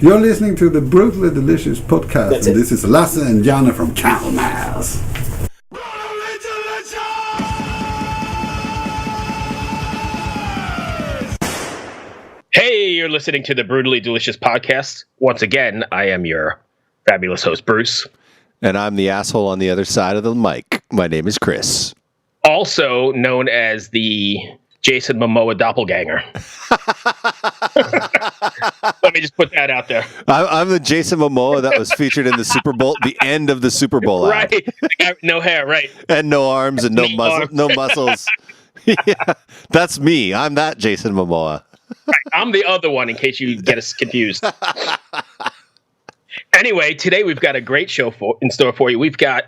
You're listening to the Brutally Delicious podcast, and this is Lasse and Janne from Candlemass. Hey, you're listening to the Brutally Delicious podcast. Once again, I am your fabulous host, Bruce. And I'm the asshole on the other side of the mic. My name is Chris. Also known as the Jason Momoa doppelganger. Let me just put that out there. I'm the Jason Momoa that was featured in the Super Bowl, the end of the Super Bowl ad. Right. No hair, right. And no arms and no muscles. Yeah, that's me. I'm that Jason Momoa. Right. I'm the other one in case you get us confused. Anyway, today we've got a great show in store for you. We've got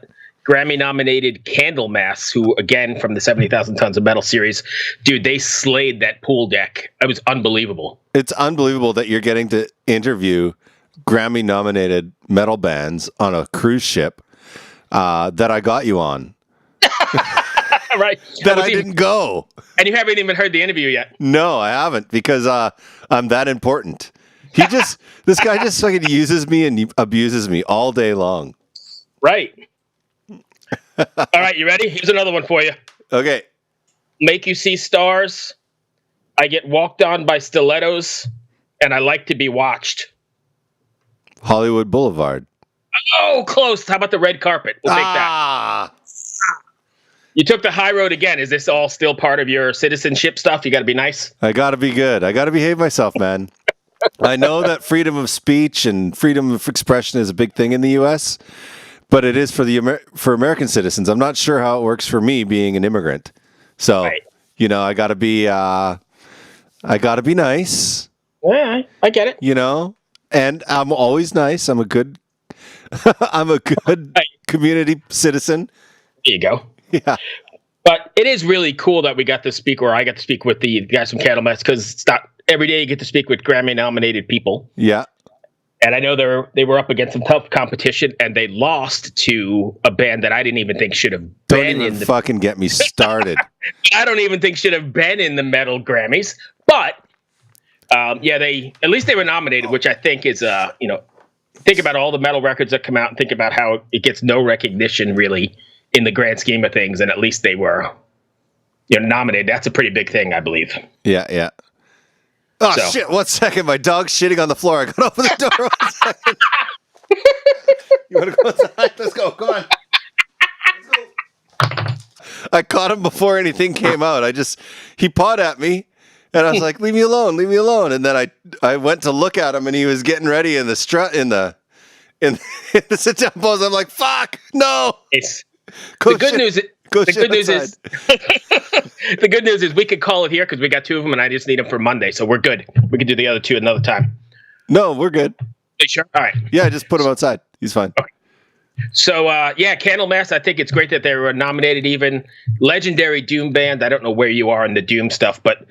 Grammy-nominated Candlemass, who, again, from the 70,000 Tons of Metal series, dude, they slayed that pool deck. It was unbelievable. It's unbelievable that you're getting to interview Grammy-nominated metal bands on a cruise ship that I got you on. Right. That I didn't go. And you haven't even heard the interview yet. No, I haven't, because I'm that important. This guy just fucking uses me and abuses me all day long. Right. All right, you ready? Here's another one for you. Okay. Make You See Stars. I get walked on by stilettos, and I like to be watched. Hollywood Boulevard. Oh, close. How about the red carpet? We'll take that. You took the high road again. Is this all still part of your citizenship stuff? You got to be nice? I got to be good. I got to behave myself, man. I know that freedom of speech and freedom of expression is a big thing in the U.S., but it is for American citizens. I'm not sure how it works for me being an immigrant. So, right. I got to be nice. Yeah, I get it. And I'm always nice. I'm a good community citizen. There you go. Yeah. But it is really cool that we got to speak, or I got to speak with the guys from Candlemass, because it's not every day you get to speak with Grammy-nominated people. Yeah. And I know they were up against some tough competition, and they lost to a band that I didn't even think should have been in the... fucking get me started. I don't even think should have been in the Metal Grammys. But, at least they were nominated, which I think is, think about all the metal records that come out and think about how it gets no recognition, really, in the grand scheme of things, and at least they were nominated. That's a pretty big thing, I believe. Yeah. Oh, shit. 1 second. My dog's shitting on the floor. I got to open the door 1 second. You want to go inside? Let's go. Come on. Let's go. I caught him before anything came out. He pawed at me, and I was like, leave me alone. And then I went to look at him, and he was getting ready in the sit-down pose. I'm like, fuck, no. The good news is we could call it here because we got two of them, and I just need them for Monday, so we're good. We can do the other two another time. No, we're good. Are you sure? All right. Yeah, just put him outside. He's fine. Okay. So, Candlemass, I think it's great that they were nominated. Even legendary Doom band. I don't know where you are in the Doom stuff, but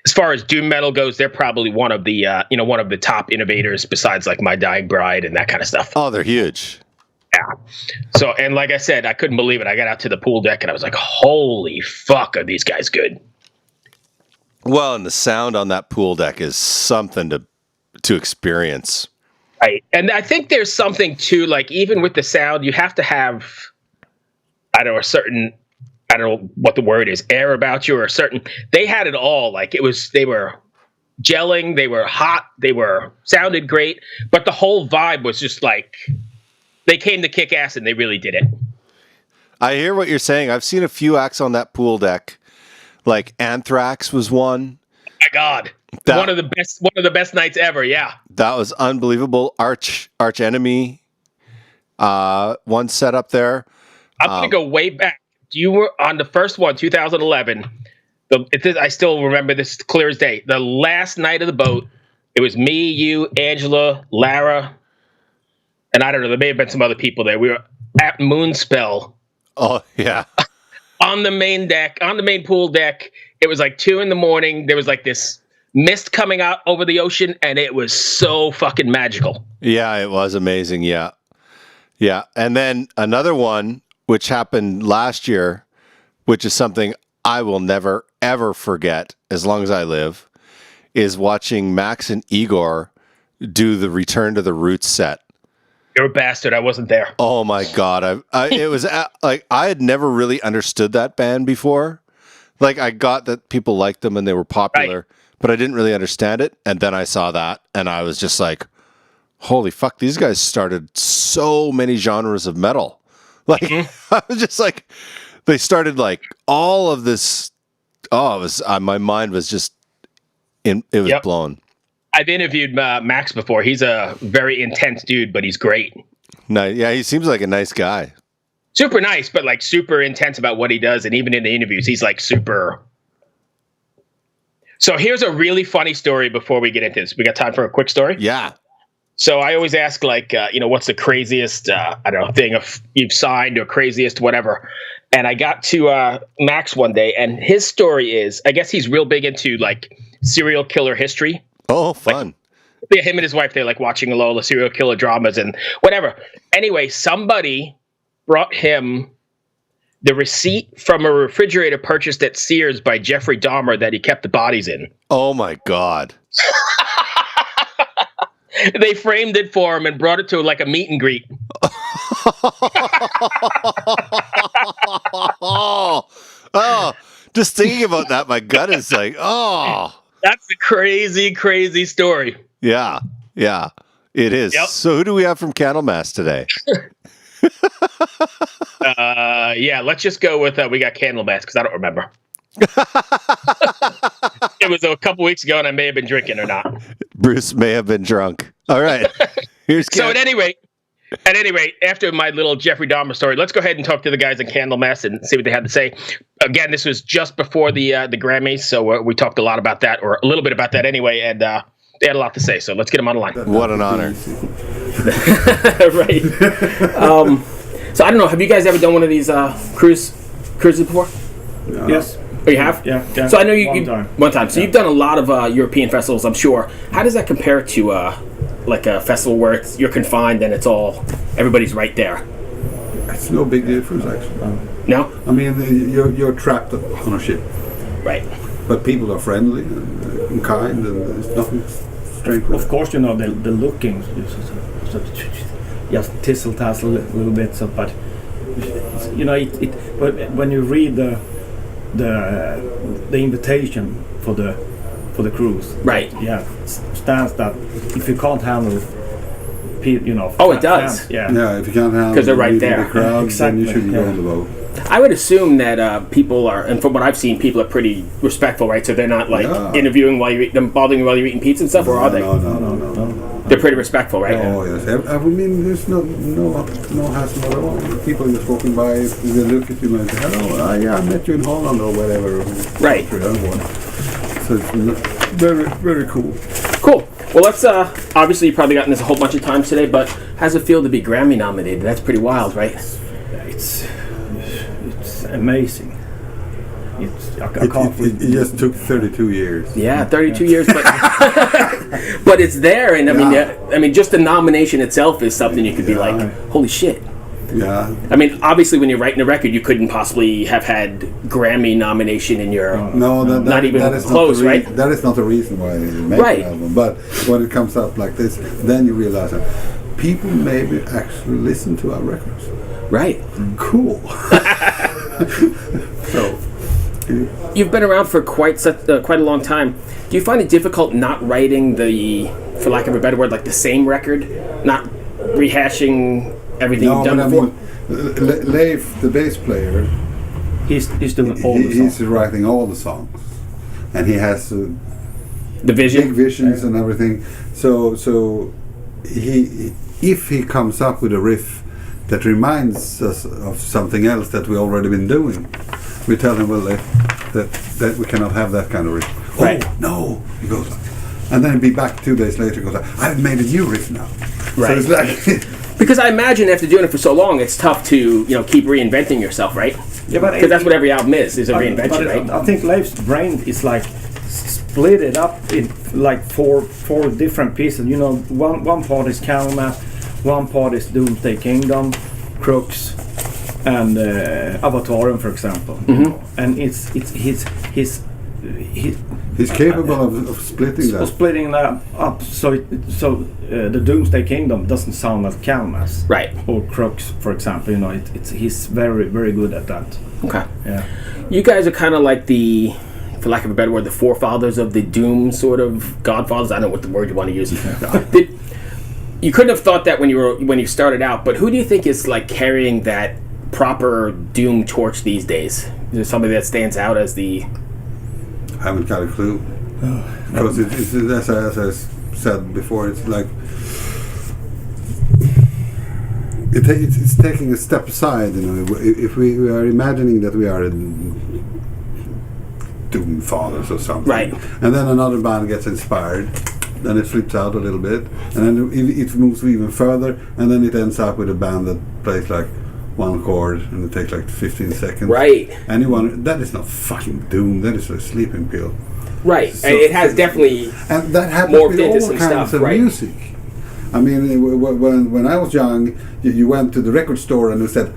as far as Doom metal goes, they're probably one of the top innovators besides like My Dying Bride and that kind of stuff. Oh, they're huge. Yeah. So, and like I said, I couldn't believe it. I got out to the pool deck and I was like, holy fuck, are these guys good? Well, and the sound on that pool deck is something to experience. Right. And I think there's something too, like even with the sound, you have to have, I don't know what the word is, air about you, or they had it all. Like they were gelling, they were hot, sounded great, but the whole vibe was just like, they came to kick ass and they really did it. I hear what you're saying. I've seen a few acts on that pool deck. Like Anthrax was one. My God. One of the best nights ever, yeah. That was unbelievable. Arch Enemy one set up there. I'm going to go way back. You were on the first one, 2011. I still remember this clear as day. The last night of the boat, it was me, you, Angela, Lara, and I don't know, there may have been some other people there. We were at Moonspell. Oh, yeah. On the main pool deck. It was like 2 a.m. There was like this mist coming out over the ocean, and it was so fucking magical. Yeah, it was amazing. Yeah. Yeah. And then another one, which happened last year, which is something I will never, ever forget as long as I live, is watching Max and Igor do the Return to the Roots set. You're a bastard. I wasn't there. Oh my God. It was like, I had never really understood that band before. Like, I got that people liked them and they were popular, but I didn't really understand it. And then I saw that and I was just like, holy fuck, these guys started so many genres of metal. Like, I was just like, they started like all of this. Oh, it was, my mind was just, it was blown. I've interviewed Max before. He's a very intense dude, but he's great. Nice. Yeah, he seems like a nice guy. Super nice, but like super intense about what he does. And even in the interviews, he's like super. So here's a really funny story before we get into this. We got time for a quick story? Yeah. So I always ask, like, what's the craziest, thing you've signed or craziest whatever. And I got to Max one day, and his story is, I guess he's real big into like serial killer history. Oh, fun. Like, him and his wife, they like watching a lot of serial killer dramas and whatever. Anyway, somebody brought him the receipt from a refrigerator purchased at Sears by Jeffrey Dahmer that he kept the bodies in. Oh my God. They framed it for him and brought it to like a meet and greet. Oh, just thinking about that, my gut is like, oh. That's a crazy, crazy story. Yeah, it is. Yep. So who do we have from Candlemass today? Let's just go with, we got Candlemass because I don't remember. It was a couple weeks ago and I may have been drinking or not. Bruce may have been drunk. All right. So at any rate, after my little Jeffrey Dahmer story, let's go ahead and talk to the guys in Candlemass and see what they had to say. Again, this was just before the Grammys, so we talked a lot about that, or a little bit about that anyway, and they had a lot to say. So let's get them on the line. What an honor! Right. So I don't know. Have you guys ever done one of these cruises before? No. Yes. Oh, you have? Yeah. So I know you One time. So you've done a lot of European festivals, I'm sure. How does that compare to like a festival where you're confined and everybody's right there? It's no big difference, actually. No? I mean, you're trapped on a ship. Right. But people are friendly and kind, and there's nothing strange with Of course, the looking, just tassel a little bit. So, but but when you read the invitation for the cruise, right? Yeah, stands that if you can't handle, Oh, it does. Fans, yeah. Yeah, if you can't handle 'Cause they're right there. the crowd, Exactly, then you shouldn't go on the boat. I would assume that people are, and from what I've seen, people are pretty respectful, right? So they're not like interviewing while you're bothering you while you're eating pizza and stuff, or are they? No. They're pretty respectful, right? Oh yes, I mean there's no hassle at all. People are just walking by, they look at you and say, "Hello, I met you in Holland or whatever." Right. So it's very, very cool. Cool. Well, let's obviously you've probably gotten this a whole bunch of times today, but how's it feel to be Grammy nominated? That's pretty wild, right? It's amazing. It just took 32 years. Yeah, 32 years, but but it's there, and I mean, just the nomination itself is something you could be like, holy shit. Yeah. I mean, obviously, when you're writing a record, you couldn't possibly have had Grammy nomination in your not even close, right? That is not the reason why you make an album. But when it comes up like this, then you realize that people maybe actually listen to our records. Right. Cool. So. You've been around for quite a long time. Do you find it difficult not writing for lack of a better word, like the same record, not rehashing everything you've done before? Leif, the bass player, he's doing all the songs. He's writing all the songs, and he has the vision, big visions and everything. So if he comes up with a riff that reminds us of something else that we've already been doing, we tell him, well, that we cannot have that kind of riff. Right. Oh, no, he goes, and then he'll be back 2 days later. Goes, I've made a new riff now. Right. So it's like because I imagine after doing it for so long, it's tough to keep reinventing yourself, right? Yeah, but because that's what every album is a reinvention, right? I think Leif's brain is like split it up in like four different pieces. One part is Candlemass, one part is Doomsday Kingdom, Crooks, and Avatarum, for example. Mm-hmm. And it's his He's capable of splitting that. Splitting that up so the Doomsday Kingdom doesn't sound like Candlemass. Right. Or Crux, for example. You know, he's very, very good at that. Okay. Yeah. You guys are kind of like the, for lack of a better word, the forefathers of the Doom sort of godfathers. I don't know what the word you want to use. You couldn't have thought that when you started out, but who do you think is like carrying that proper Doom torch these days? Is there somebody that stands out as the... I haven't got a clue. Because it's as I said before, it's like it's taking a step aside. You know, if we are imagining that we are Doom fathers or something, right? And then another band gets inspired, then it flips out a little bit, and then it moves even further, and then it ends up with a band that plays like one chord and it takes like 15 seconds. Right. Anyone that is not fucking Doom. That is a sleeping pill. Right. So, it has definitely and that happens morphed with into all some kinds stuff, of right? music. I mean, when I was young, you went to the record store and it said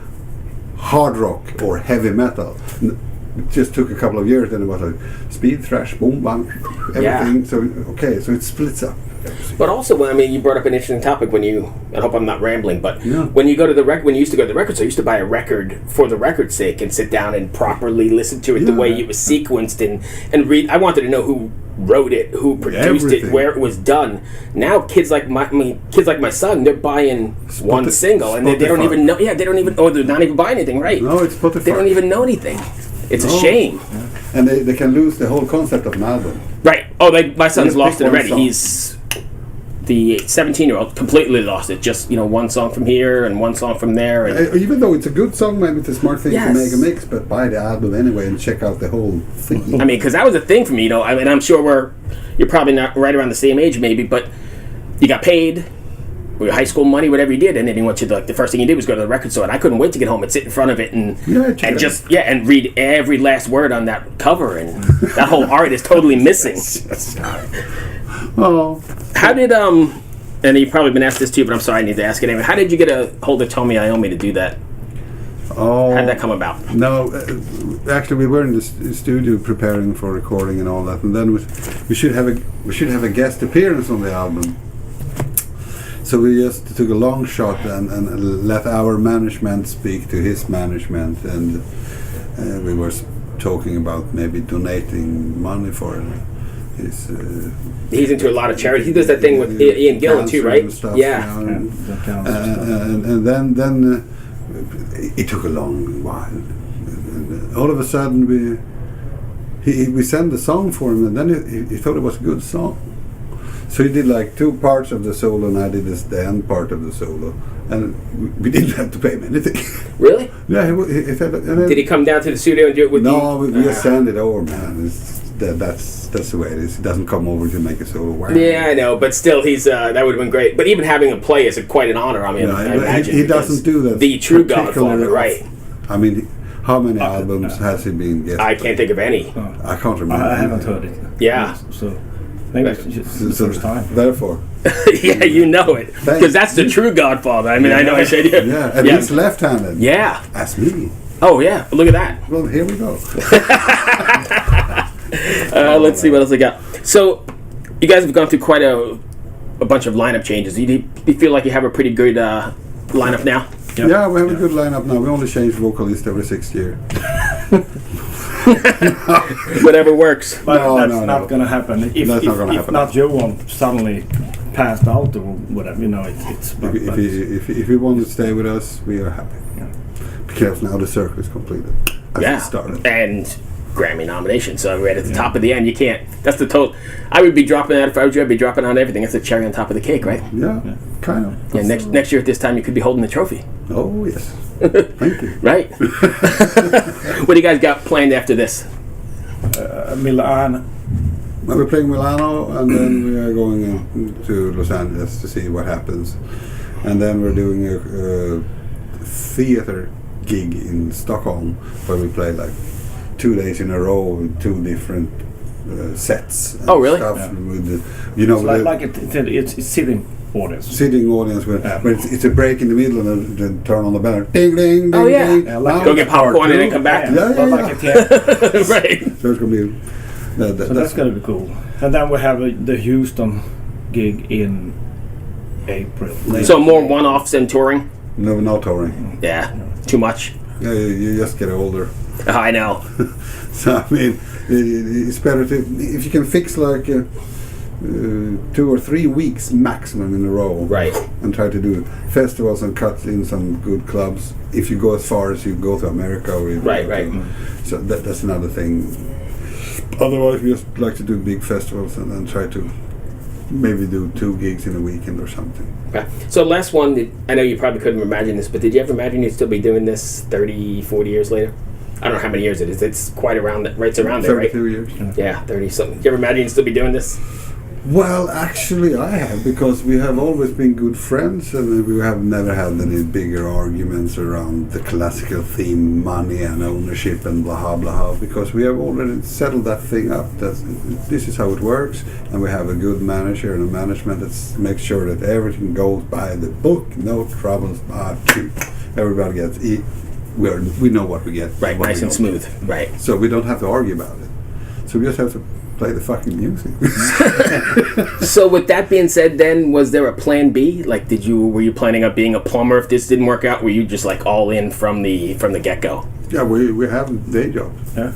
hard rock or heavy metal. It just took a couple of years, then it was like speed, thrash, boom, bang, everything. Yeah. So it splits up. But also, I mean, you brought up an interesting topic when you. I hope I'm not rambling, but Yeah. when you go to the when you used to go to the record store, you used to buy a record for the record's sake and sit down and properly listen to it the way it was sequenced and read. I wanted to know who wrote it, who produced it, where it was done. Now, kids like my son, they're buying one single and they don't even know. Yeah, they don't even. Or they're not even buying anything, right? No, it's Spotify. They don't even know anything. It's a shame. Yeah. And they can lose the whole concept of an album. Right. Oh, my son's lost it already. Song. He's the 17-year-old completely lost it. Just one song from here and one song from there. And Even though it's a good song, maybe it's a smart thing Yes. to make a mix, but buy the album anyway and check out the whole thing. I mean, because that was a thing for me. I mean, I'm sure you're probably not right around the same age, maybe, but you got paid. With your high school money, whatever you did, and then you went to the first thing you did was go to the record store, and I couldn't wait to get home and sit in front of it and read every last word on that cover, and that whole art is totally missing. Oh, How did and you've probably been asked this too, but I'm sorry, I need to ask it anyway. How did you get a hold of Tommy Iommi to do that? oh. How did that come about? No, actually, we were in the studio preparing for recording and all that, and then we should have a guest appearance on the album. So we just took a long shot and let our management speak to his management, and we were talking about maybe donating money for his. He's into a lot of charity. He does that thing with Ian Gillan too, right? Stuff, Yeah. And then it took a long while. And all of a sudden we sent the song for him, and then he thought it was a good song. So he did like 2 parts of the solo, and I did the end part of the solo, and we didn't have to pay him anything. Really? Yeah, he said. Did he come down to the studio and do it with you? No, we just send it over, man. That's the way it is. He doesn't come over to make a solo. Wow. Yeah, I know, but still, he's that would have been great. But even having him play is quite an honor. I mean, I imagine he doesn't do that. The true Godfather, right? I mean, how many albums has he been guest? I can't think of any. I can't remember. I haven't heard it. Yeah. So maybe it's just the first time. Therefore, Yeah, you know it, because that's the true Godfather. I mean, I know I said yeah, and he's left-handed. Yeah. That's me. Oh yeah. Look at that. Well, here we go. Let's see what else I got. So, you guys have gone through quite a bunch of lineup changes. Do you feel like you have a pretty good lineup now? Yep. Yeah, we have a good lineup now. We only change vocalist every 6th year. Whatever works. But No, that's no, not no. going to happen. If That's not gonna if happen. not Johan suddenly passed out or whatever, it's. If he wants to stay with us, we are happy. Yeah. Because now the circle is completed. As Yeah. it started. And Grammy nomination. So we're at the top of the end. You can't. That's the total. I would be dropping that if I was you. I'd be dropping on everything. That's the cherry on top of the cake, right? Yeah, kind of. Yeah. Next year at this time, you could be holding the trophy. Oh, yes. Thank you. Right. What do you guys got planned after this? Milan. Well, we're playing Milano, and then we are going to Los Angeles to see what happens. And then we're doing a theater gig in Stockholm where we play like 2 days in a row with 2 different sets. And Oh, really? Stuff Yeah. with It's sitting audience. sitting audience where it's a break in the middle and then turn on the banner. Ding, ding, ding, Oh, yeah. ding. Yeah, like Now Go it's get popcorn part and then 2. come back. Yeah, But like yeah. a theater. Right. So it's gonna be, So that's going to be cool. And then we have the Houston gig in April. So more one-offs than touring? No touring. Yeah, too much. Yeah, you just get older. I know. So I mean, it's better to if you can fix like 2 or 3 weeks maximum in a row, Right. and try to do festivals and cut in some good clubs. If you go as far as you go to America, or Right. So that's another thing. Otherwise, we just like to do big festivals and then try to maybe do 2 gigs in a weekend or something. Okay. So last one, I know you probably couldn't imagine this, but did you ever imagine you'd still be doing this 30, 40 years later? I don't know how many years it is. It's quite around, right around there, right? 32 years. Yeah, 30 something. Did you ever imagine you'd still be doing this? Well, actually, I have, because we have always been good friends, and we have never had any bigger arguments around the classical theme, money and ownership and blah blah. Because we have already settled that thing up. This is how it works, and we have a good manager and a management that makes sure that everything goes by the book, no troubles. Everybody gets we know what we get. Right, nice and smooth. Right. So we don't have to argue about it. So we just have to play the fucking music. So with that being said, then was there a plan B? Like, were you planning on being a plumber if this didn't work out? Were you just like all in from the get go? Yeah, we have a day job. Yeah.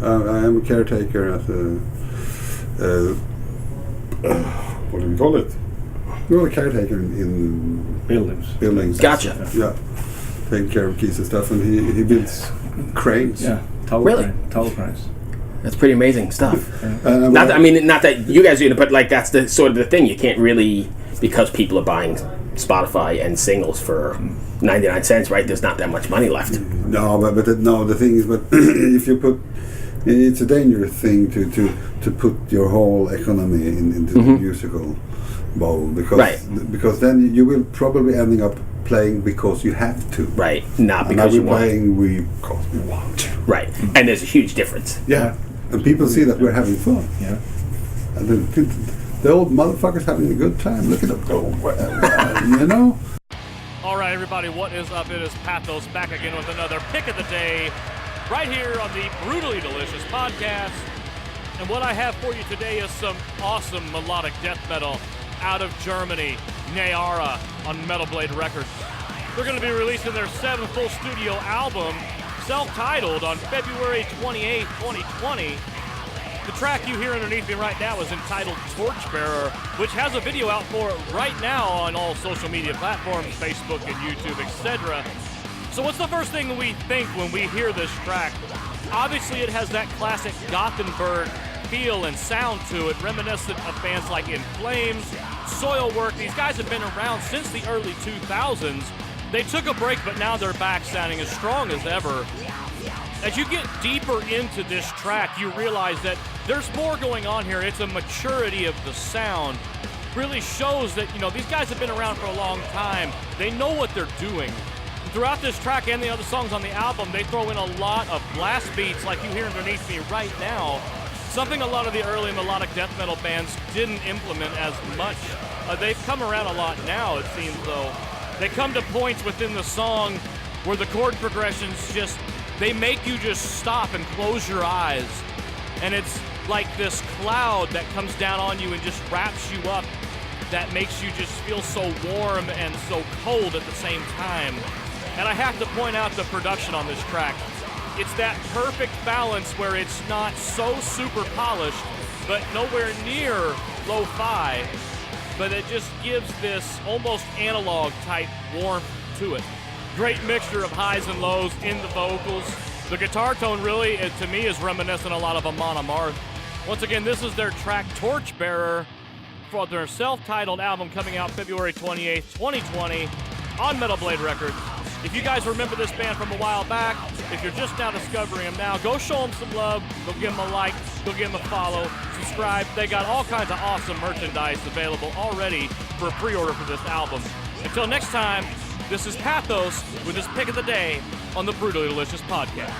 I am a caretaker at what do we call it? We're a caretaker in buildings. Gotcha. Yeah, taking care of keys and stuff, and he builds cranes. Yeah. Tower cranes. That's pretty amazing stuff. And Not that you guys are gonna, but like that's the sort of the thing. You can't really, because people are buying Spotify and singles for 99 cents, right? There's not that much money left. No, but the thing is, but if you put, it's a dangerous thing to put your whole economy into the musical bowl, because then you will probably ending up playing because you have to. Right, not because you want. And we're playing because we want to. Right, and there's a huge difference. Yeah, and people see that we're having fun. Yeah. And the old motherfuckers having a good time. Look at them go, you know? All right, everybody, what is up? It is Pathos back again with another pick of the day right here on the Brutally Delicious podcast. And what I have for you today is some awesome melodic death metal out of Germany, Neaera, on Metal Blade Records. They're going to be releasing their 7th full studio album, self-titled, on February 28th, 2020. The track you hear underneath me right now is entitled Torchbearer, which has a video out for it right now on all social media platforms, Facebook and YouTube, etc. So what's the first thing we think when we hear this track? Obviously it has that classic Gothenburg feel and sound to it, reminiscent of bands like In Flames, Soilwork. These guys have been around since the early 2000s. They took a break, but now they're back sounding as strong as ever. As you get deeper into this track, you realize that there's more going on here. It's a maturity of the sound. Really shows that, these guys have been around for a long time. They know what they're doing. Throughout this track and the other songs on the album, they throw in a lot of blast beats like you hear underneath me right now. Something a lot of the early melodic death metal bands didn't implement as much. They've come around a lot now, it seems, though. They come to points within the song where the chord progressions they make you just stop and close your eyes. And it's like this cloud that comes down on you and just wraps you up, that makes you just feel so warm and so cold at the same time. And I have to point out the production on this track. It's that perfect balance where it's not so super polished, but nowhere near lo-fi, but it just gives this almost analog type warmth to it. Great mixture of highs and lows in the vocals. The guitar tone really, to me, is reminiscent a lot of Amon Amarth. Once again, this is their track Torchbearer for their self-titled album coming out February 28th, 2020 on Metal Blade Records. If you guys remember this band from a while back, if you're just now discovering them now, go show them some love, go give them a like, go give them a follow, subscribe. They got all kinds of awesome merchandise available already for a pre-order for this album. Until next time, this is Pathos with his pick of the day on the Brutally Delicious podcast.